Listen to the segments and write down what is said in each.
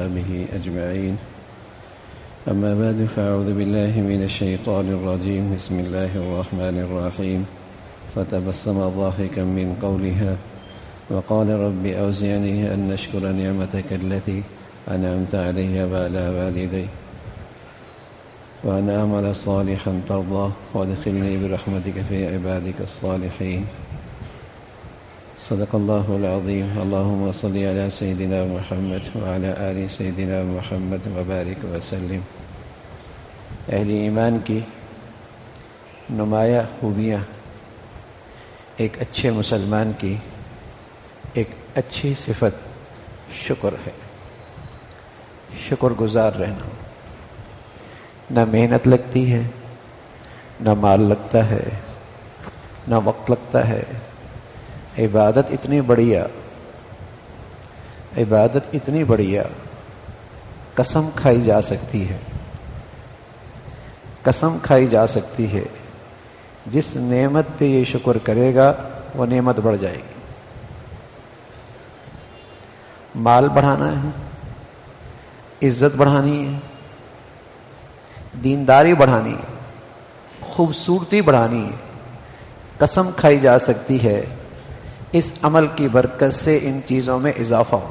به أجمعين. أما بعد فأعوذ بالله من الشيطان الرجيم. بسم الله الرحمن الرحيم. فتبسم ضاحكا من قولها وقال رب أوزعني أن أشكر نعمتك التي أنعمت علي وعلى والدي وأن أعمل صالحا ترضاه وادخلني برحمتك في عبادك الصالحين. صدق الله العظيم. اللهم صل على سيدنا محمد وعلى آل سيدنا محمد وبارك وسلم. اہل ایمان کی نمایاں خوبیاں ایک اچھے مسلمان کی ایک اچھی صفت شکر ہے. شکر گزار رہنا. نہ محنت لگتی ہے، نہ مال لگتا ہے، نہ وقت لگتا ہے. عبادت اتنی بڑھیا قسم کھائی جا سکتی ہے. قسم کھائی جا سکتی ہے. جس نعمت پہ یہ شکر کرے گا وہ نعمت بڑھ جائے گی. مال بڑھانا ہے، عزت بڑھانی ہے، دینداری بڑھانی ہے، خوبصورتی بڑھانی ہے. قسم کھائی جا سکتی ہے اس عمل کی برکت سے ان چیزوں میں اضافہ ہو.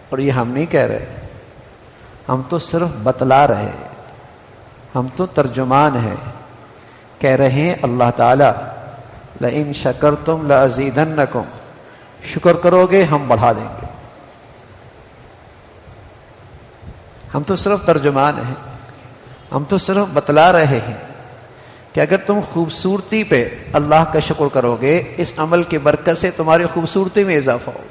اور یہ ہم نہیں کہہ رہے، ہم تو صرف بتلا رہے، ہم تو ترجمان ہیں. کہہ رہے ہیں اللہ تعالی لئن شکرتم لازیدنکم، شکر کرو گے ہم بڑھا دیں گے. ہم تو صرف ترجمان ہیں، ہم تو صرف بتلا رہے ہیں کہ اگر تم خوبصورتی پہ اللہ کا شکر کرو گے اس عمل کی برکت سے تمہاری خوبصورتی میں اضافہ ہو.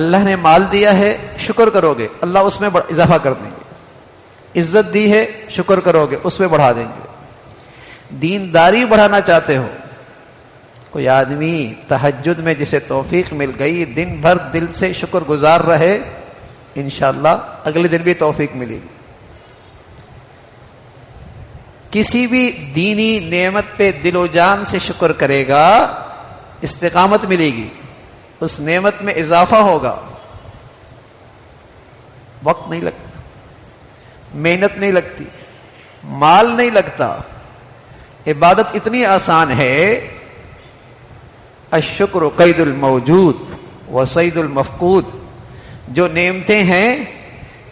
اللہ نے مال دیا ہے، شکر کرو گے اللہ اس میں اضافہ کر دیں گے. عزت دی ہے، شکر کرو گے اس میں بڑھا دیں گے. دینداری بڑھانا چاہتے ہو، کوئی آدمی تہجد میں جسے توفیق مل گئی دن بھر دل سے شکر گزار رہے، انشاءاللہ اگلے دن بھی توفیق ملے گی. کسی بھی دینی نعمت پہ دل و جان سے شکر کرے گا استقامت ملے گی، اس نعمت میں اضافہ ہوگا. وقت نہیں لگتا، محنت نہیں لگتی، مال نہیں لگتا. عبادت اتنی آسان ہے. الشکر قید الموجود وصید المفقود. جو نعمتیں ہیں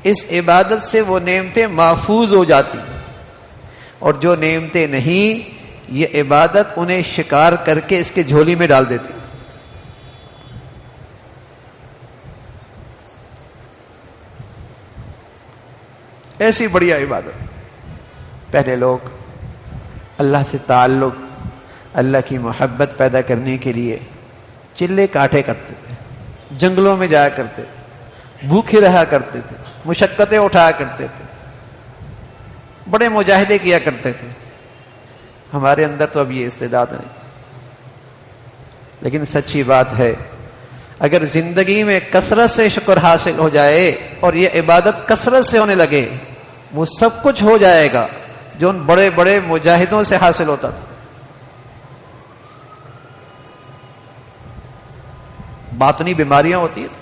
اس عبادت سے وہ نعمتیں محفوظ ہو جاتی ہیں، اور جو نعمتیں نہیں یہ عبادت انہیں شکار کر کے اس کے جھولی میں ڈال دیتی. ایسی بڑھیا عبادت. پہلے لوگ اللہ سے تعلق، اللہ کی محبت پیدا کرنے کے لیے چلے کاٹے کرتے تھے، جنگلوں میں جایا کرتے تھے، بھوکے رہا کرتے تھے، مشقتیں اٹھایا کرتے تھے، بڑے مجاہدے کیا کرتے تھے. ہمارے اندر تو اب یہ استعداد نہیں. لیکن سچی بات ہے اگر زندگی میں کثرت سے شکر حاصل ہو جائے اور یہ عبادت کثرت سے ہونے لگے وہ سب کچھ ہو جائے گا جو ان بڑے بڑے مجاہدوں سے حاصل ہوتا تھا. باطنی بیماریاں ہوتی ہیں،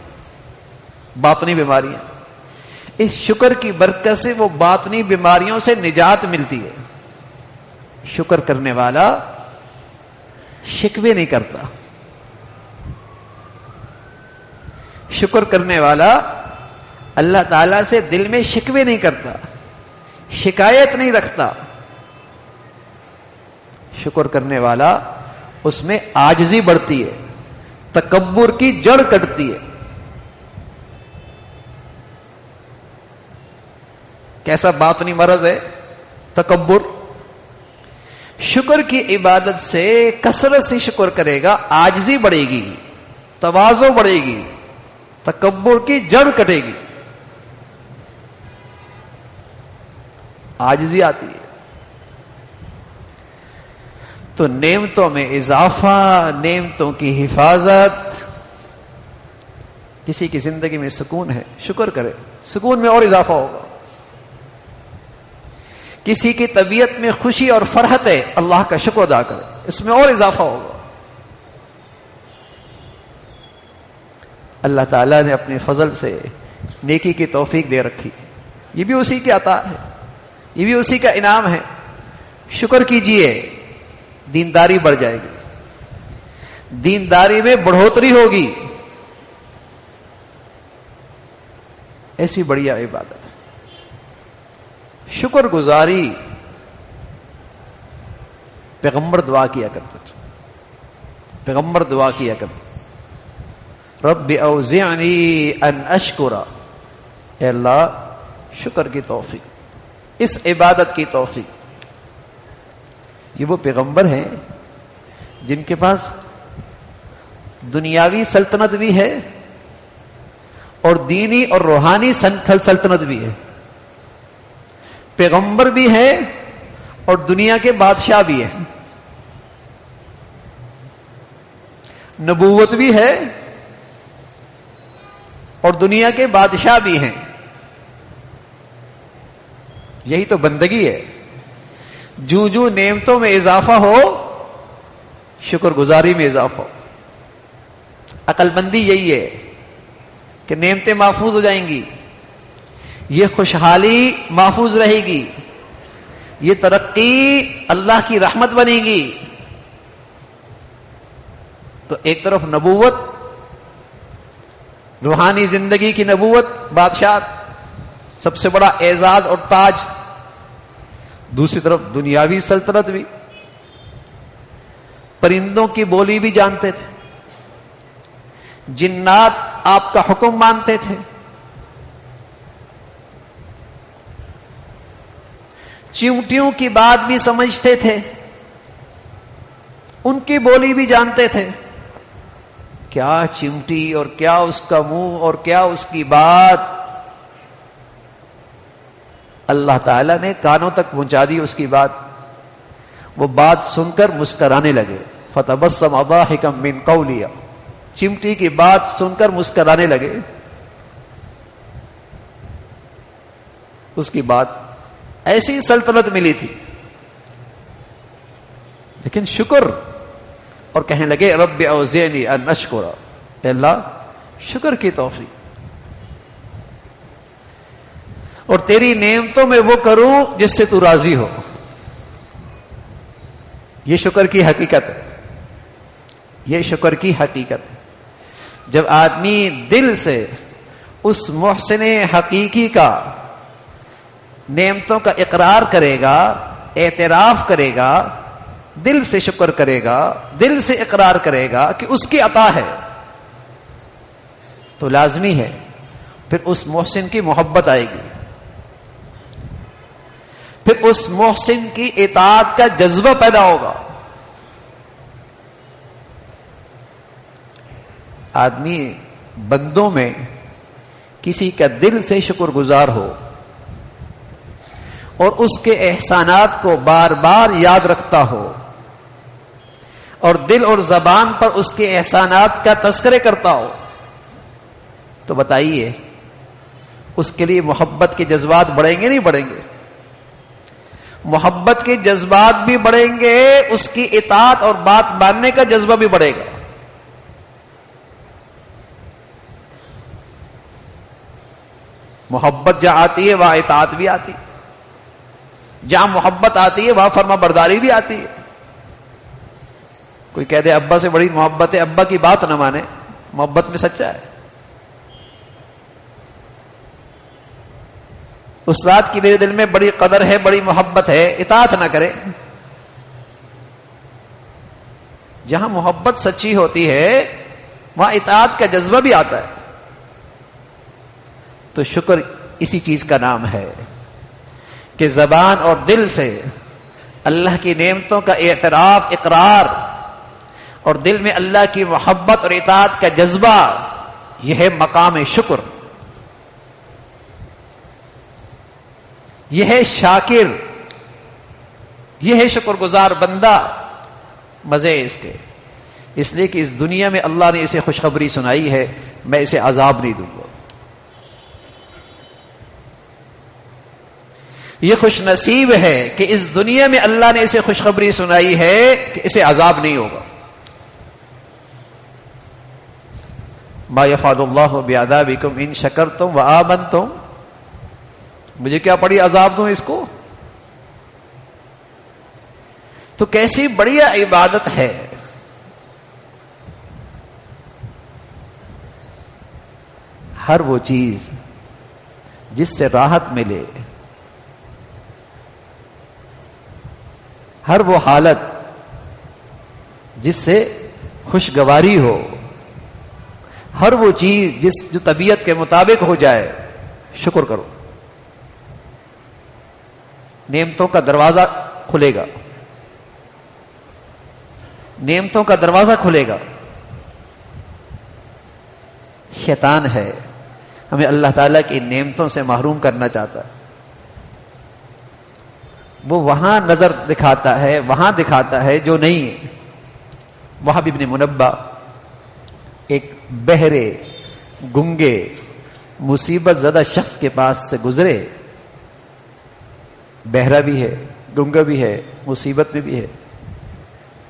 باطنی بیماریاں. اس شکر کی برکت سے وہ باطنی بیماریوں سے نجات ملتی ہے. شکر کرنے والا شکوے نہیں کرتا. شکر کرنے والا اللہ تعالی سے دل میں شکوے نہیں کرتا، شکایت نہیں رکھتا. شکر کرنے والا اس میں عاجزی بڑھتی ہے، تکبر کی جڑ کٹتی ہے. کیسا باطنی مرض ہے تکبر. شکر کی عبادت سے کثرت سے شکر کرے گا، عاجزی بڑھے گی، تواضع بڑھے گی، تکبر کی جڑ کٹے گی. عاجزی آتی ہے تو نعمتوں میں اضافہ، نعمتوں کی حفاظت. کسی کی زندگی میں سکون ہے شکر کرے، سکون میں اور اضافہ ہوگا. کسی کی طبیعت میں خوشی اور فرحت ہے، اللہ کا شکر ادا کرے، اس میں اور اضافہ ہوگا. اللہ تعالیٰ نے اپنے فضل سے نیکی کی توفیق دے رکھی. یہ بھی اسی کی عطا ہے، یہ بھی اسی کا انعام ہے. شکر کیجئے، دینداری بڑھ جائے گی، دینداری میں بڑھوتری ہوگی. ایسی بڑھیا عبادت ہے شکر گزاری. پیغمبر دعا کیا کرتے تھے، پیغمبر دعا کیا کرتے، رب اوزعنی ان اشکر، اے اللہ شکر کی توفیق، اس عبادت کی توفیق. یہ وہ پیغمبر ہیں جن کے پاس دنیاوی سلطنت بھی ہے اور دینی اور روحانی سلطنت بھی ہے. پیغمبر بھی ہے اور دنیا کے بادشاہ بھی ہے، نبوت بھی ہے اور دنیا کے بادشاہ بھی ہیں. یہی تو بندگی ہے. جو جو نعمتوں میں اضافہ ہو، شکر گزاری میں اضافہ ہو. عقل مندی یہی ہے کہ نعمتیں محفوظ ہو جائیں گی، یہ خوشحالی محفوظ رہے گی، یہ ترقی اللہ کی رحمت بنے گی. تو ایک طرف نبوت، روحانی زندگی کی نبوت، بادشاہ، سب سے بڑا اعزاز اور تاج. دوسری طرف دنیاوی سلطنت بھی. پرندوں کی بولی بھی جانتے تھے، جنات آپ کا حکم مانتے تھے، چیونٹیوں کی بات بھی سمجھتے تھے، ان کی بولی بھی جانتے تھے. کیا چمٹی اور کیا اس کا منہ اور کیا اس کی بات. اللہ تعالیٰ نے کانوں تک پہنچا دی اس کی بات. وہ بات سن کر مسکرانے لگے. فتبسم ضاحکا من قولها، چمٹی کی بات سن کر مسکرانے لگے. اس کی بات ایسی سلطنت ملی تھی، لیکن شکر، اور کہنے لگے رب اوزعنی ان اشکر، اے اللہ شکر کی توفیق، اور تیری نعمتوں میں وہ کروں جس سے تو راضی ہو. یہ شکر کی حقیقت ہے، یہ شکر کی حقیقت ہے. جب آدمی دل سے اس محسن حقیقی کا، نعمتوں کا اقرار کرے گا، اعتراف کرے گا، دل سے شکر کرے گا، دل سے اقرار کرے گا کہ اس کی عطا ہے، تو لازمی ہے پھر اس محسن کی محبت آئے گی، پھر اس محسن کی اطاعت کا جذبہ پیدا ہوگا. آدمی بندوں میں کسی کا دل سے شکر گزار ہو اور اس کے احسانات کو بار بار یاد رکھتا ہو اور دل اور زبان پر اس کے احسانات کا تذکرے کرتا ہو، تو بتائیے اس کے لیے محبت کے جذبات بڑھیں گے نہیں بڑھیں گے؟ محبت کے جذبات بھی بڑھیں گے، اس کی اطاعت اور بات ماننے کا جذبہ بھی بڑھے گا. محبت جہاں آتی ہے وہاں اطاعت بھی آتی ہے، جہاں محبت آتی ہے وہاں فرما برداری بھی آتی ہے. کوئی کہہ دے ابا سے بڑی محبت ہے، ابا کی بات نہ مانے، محبت میں سچا ہے. استاد کی میرے دل میں بڑی قدر ہے، بڑی محبت ہے، اطاعت نہ کرے. جہاں محبت سچی ہوتی ہے وہاں اطاعت کا جذبہ بھی آتا ہے. تو شکر اسی چیز کا نام ہے کہ زبان اور دل سے اللہ کی نعمتوں کا اعتراف، اقرار، اور دل میں اللہ کی محبت اور اطاعت کا جذبہ، یہ ہے مقام شکر. یہ ہے شاکر، یہ ہے شکر گزار بندہ. مزے اس کے، اس لیے کہ اس دنیا میں اللہ نے اسے خوشخبری سنائی ہے، میں اسے عذاب نہیں دوں گا. یہ خوش نصیب ہے کہ اس دنیا میں اللہ نے اسے خوشخبری سنائی ہے کہ اسے عذاب نہیں ہوگا. ما یفعل اللہ بعذابکم ان شکرتم وآمنتم، مجھے کیا بڑی عذاب دوں اس کو؟ تو کیسی بڑھیا عبادت ہے. ہر وہ چیز جس سے راحت ملے، ہر وہ حالت جس سے خوشگواری ہو، ہر وہ چیز جو طبیعت کے مطابق ہو جائے، شکر کرو. نعمتوں کا دروازہ کھلے گا، نعمتوں کا دروازہ کھلے گا. شیطان ہے ہمیں اللہ تعالیٰ کی نعمتوں سے محروم کرنا چاہتا ہے. وہ وہاں نظر دکھاتا ہے، وہاں دکھاتا ہے جو نہیں ہے. وہب ابن منبہ ایک بہرے گنگے مصیبت زدہ شخص کے پاس سے گزرے. بہرا بھی ہے، گنگا بھی ہے، مصیبت میں بھی ہے.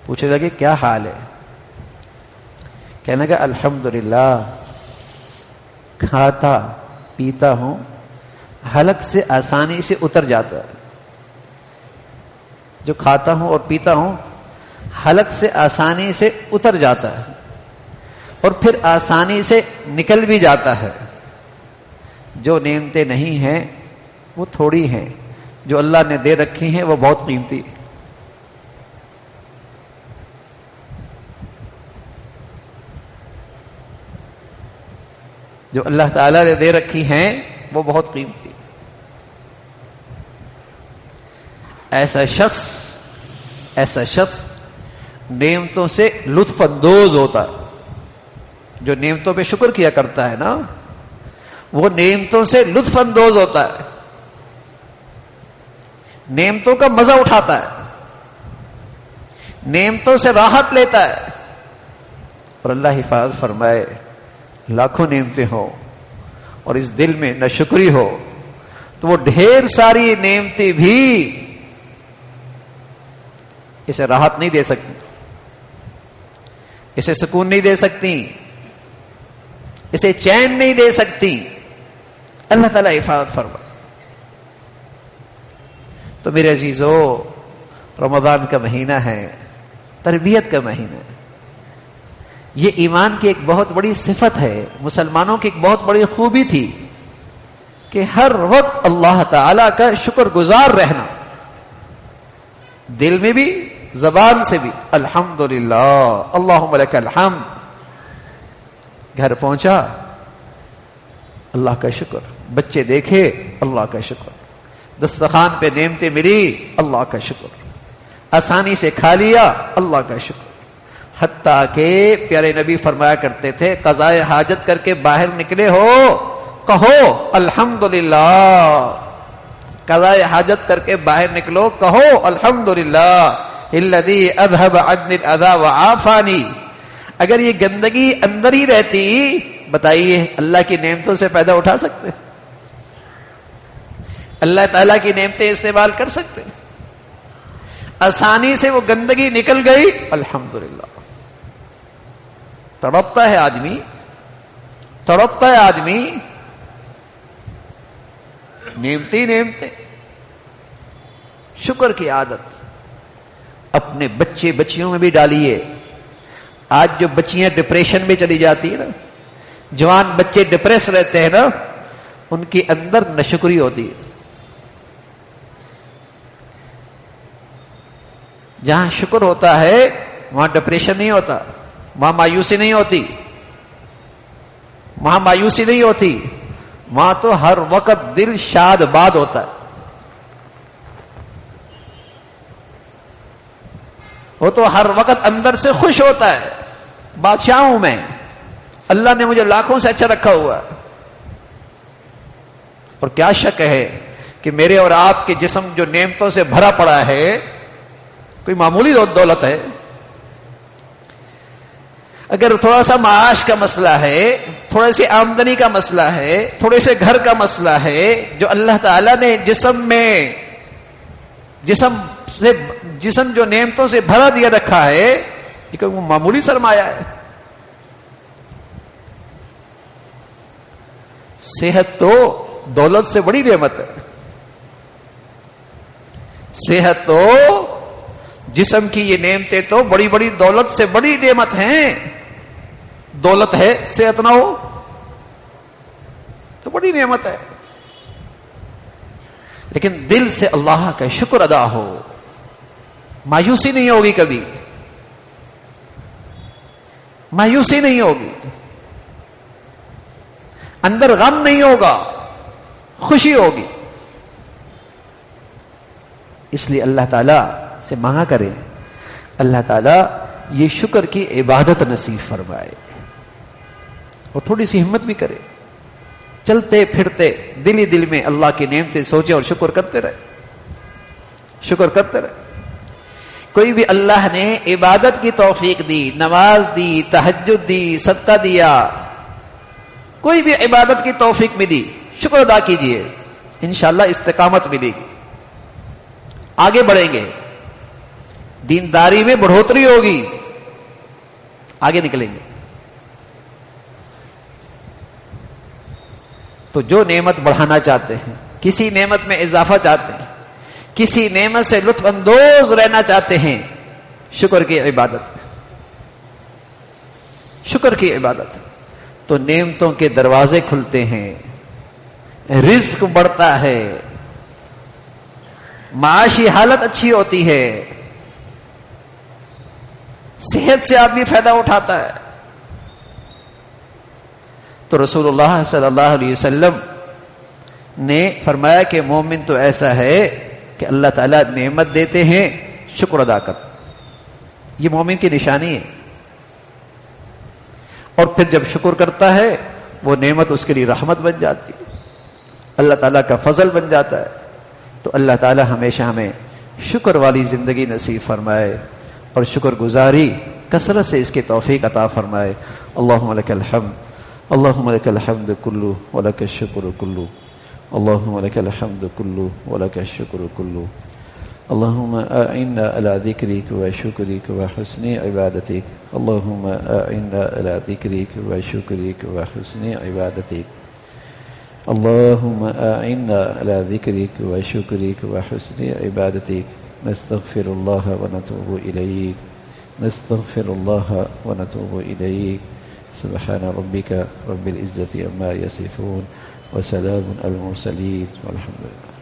پوچھنے لگے کیا حال ہے؟ کہنے لگا الحمدللہ، کھاتا پیتا ہوں، حلق سے آسانی سے اتر جاتا ہے. جو کھاتا ہوں اور پیتا ہوں حلق سے آسانی سے اتر جاتا ہے اور پھر آسانی سے نکل بھی جاتا ہے. جو نعمتیں نہیں ہیں وہ تھوڑی ہیں، جو اللہ نے دے رکھی ہیں وہ بہت قیمتی. جو اللہ تعالیٰ نے دے رکھی ہیں وہ بہت قیمتی. ایسا شخص نعمتوں سے لطف اندوز ہوتا ہے. جو نعمتوں پہ شکر کیا کرتا ہے نا، وہ نعمتوں سے لطف اندوز ہوتا ہے، نعمتوں کا مزہ اٹھاتا ہے، نعمتوں سے راحت لیتا ہے. اور اللہ حفاظت فرمائے، لاکھوں نعمتیں ہوں اور اس دل میں نہ شکری ہو تو وہ ڈھیر ساری نعمتیں بھی اسے راحت نہیں دے سکتی، اسے سکون نہیں دے سکتی، اسے چین نہیں دے سکتی. اللہ تعالیٰ حفاظت فرما. تو میرے عزیزو، رمضان کا مہینہ ہے، تربیت کا مہینہ ہے. یہ ایمان کی ایک بہت بڑی صفت ہے، مسلمانوں کی ایک بہت بڑی خوبی تھی کہ ہر وقت اللہ تعالی کا شکر گزار رہنا، دل میں بھی زبان سے بھی. الحمدللہ اللہم لک الحمد. گھر پہنچا اللہ کا شکر، بچے دیکھے اللہ کا شکر، دسترخوان پہ نعمتیں ملی اللہ کا شکر، آسانی سے کھا لیا اللہ کا شکر. حتیٰ کہ پیارے نبی فرمایا کرتے تھے قضائے حاجت کر کے باہر نکلے ہو کہو الحمدللہ. قضائے حاجت کر کے باہر نکلو کہو الحمدللہ الذی اذهب عنی الاذى وعافانی. اگر یہ گندگی اندر ہی رہتی، بتائیے اللہ کی نعمتوں سے فائدہ اٹھا سکتے؟ اللہ تعالیٰ کی نعمتیں استعمال کر سکتے؟ آسانی سے وہ گندگی نکل گئی الحمدللہ. تڑپتا ہے آدمی، نعمتیں. شکر کی عادت اپنے بچیوں میں بھی ڈالیے. آج جو بچیاں ڈپریشن میں چلی جاتی ہیں نا، جوان بچے ڈپریس رہتے ہیں نا، ان کے اندر ناشکری ہوتی ہے. جہاں شکر ہوتا ہے وہاں ڈپریشن نہیں ہوتا، وہاں مایوسی نہیں ہوتی، وہاں تو ہر وقت دل شاد باد ہوتا ہے. وہ تو ہر وقت اندر سے خوش ہوتا ہے. بادشاہ ہوں میں، اللہ نے مجھے لاکھوں سے اچھا رکھا ہوا ہے. اور کیا شک ہے کہ میرے اور آپ کے جسم جو نعمتوں سے بھرا پڑا ہے کوئی معمولی دولت ہے. اگر تھوڑا سا معاش کا مسئلہ ہے، تھوڑی سی آمدنی کا مسئلہ ہے، تھوڑے سے گھر کا مسئلہ ہے، جو اللہ تعالیٰ نے جسم جو نعمتوں سے بھرا دیا رکھا ہے، یہ کوئی معمولی سرمایہ ہے. صحت تو دولت سے بڑی نعمت ہے. صحت تو جسم کی یہ نعمتیں تو بڑی بڑی دولت سے بڑی نعمت ہیں. دولت ہے صحت نہ ہو تو بڑی نعمت ہے. لیکن دل سے اللہ کا شکر ادا ہو, مایوسی نہیں ہوگی, کبھی مایوسی نہیں ہوگی, اندر غم نہیں ہوگا, خوشی ہوگی. اس لیے اللہ تعالی سے مانگا کریں, اللہ تعالی یہ شکر کی عبادت نصیب فرمائے, اور تھوڑی سی ہمت بھی کرے. چلتے پھرتے دل ہی دل میں اللہ کی نعمتیں سوچے اور شکر کرتے رہے, شکر کرتے رہے. کوئی بھی اللہ نے عبادت کی توفیق دی, نماز دی, تہجد دی, صدقہ دیا, کوئی بھی عبادت کی توفیق ملی, شکر ادا کیجئے, انشاءاللہ استقامت ملے گی, آگے بڑھیں گے, دینداری میں بڑھوتری ہوگی, آگے نکلیں گے. تو جو نعمت بڑھانا چاہتے ہیں, کسی نعمت میں اضافہ چاہتے ہیں, کسی نعمت سے لطف اندوز رہنا چاہتے ہیں, شکر کی عبادت, شکر کی عبادت, تو نعمتوں کے دروازے کھلتے ہیں, رزق بڑھتا ہے, معاشی حالت اچھی ہوتی ہے, صحت سے آدمی فائدہ اٹھاتا ہے. تو رسول اللہ صلی اللہ علیہ وسلم نے فرمایا کہ مومن تو ایسا ہے کہ اللہ تعالیٰ نعمت دیتے ہیں, شکر ادا کر. یہ مومن کی نشانی ہے. اور پھر جب شکر کرتا ہے وہ نعمت اس کے لیے رحمت بن جاتی ہے, اللہ تعالیٰ کا فضل بن جاتا ہے. تو اللہ تعالیٰ ہمیشہ ہمیں شکر والی زندگی نصیب فرمائے, اور شکر گزاری کثرت سے اس کی توفیق عطا فرمائے. اللہم لک الحمد, اللہم لک الحمد کلو ولک الشکر کلو, اللہم لک الحمد کلو ولک الشکر کلو. اللہم اعنا علی ذکرک و شکرک و حسن عبادتک, اللہم اعنا علی ذکرک و شکرک و حسن عبادتک, اللہم اعنا علی ذکرک و شکرک و حسن عبادتک. نستغفر اللہ و نتوب الیک, نستغفر اللہ و نتوب الیک. سبحان ربك رب العزة عما يصفون وسلام على المرسلين والحمد لله.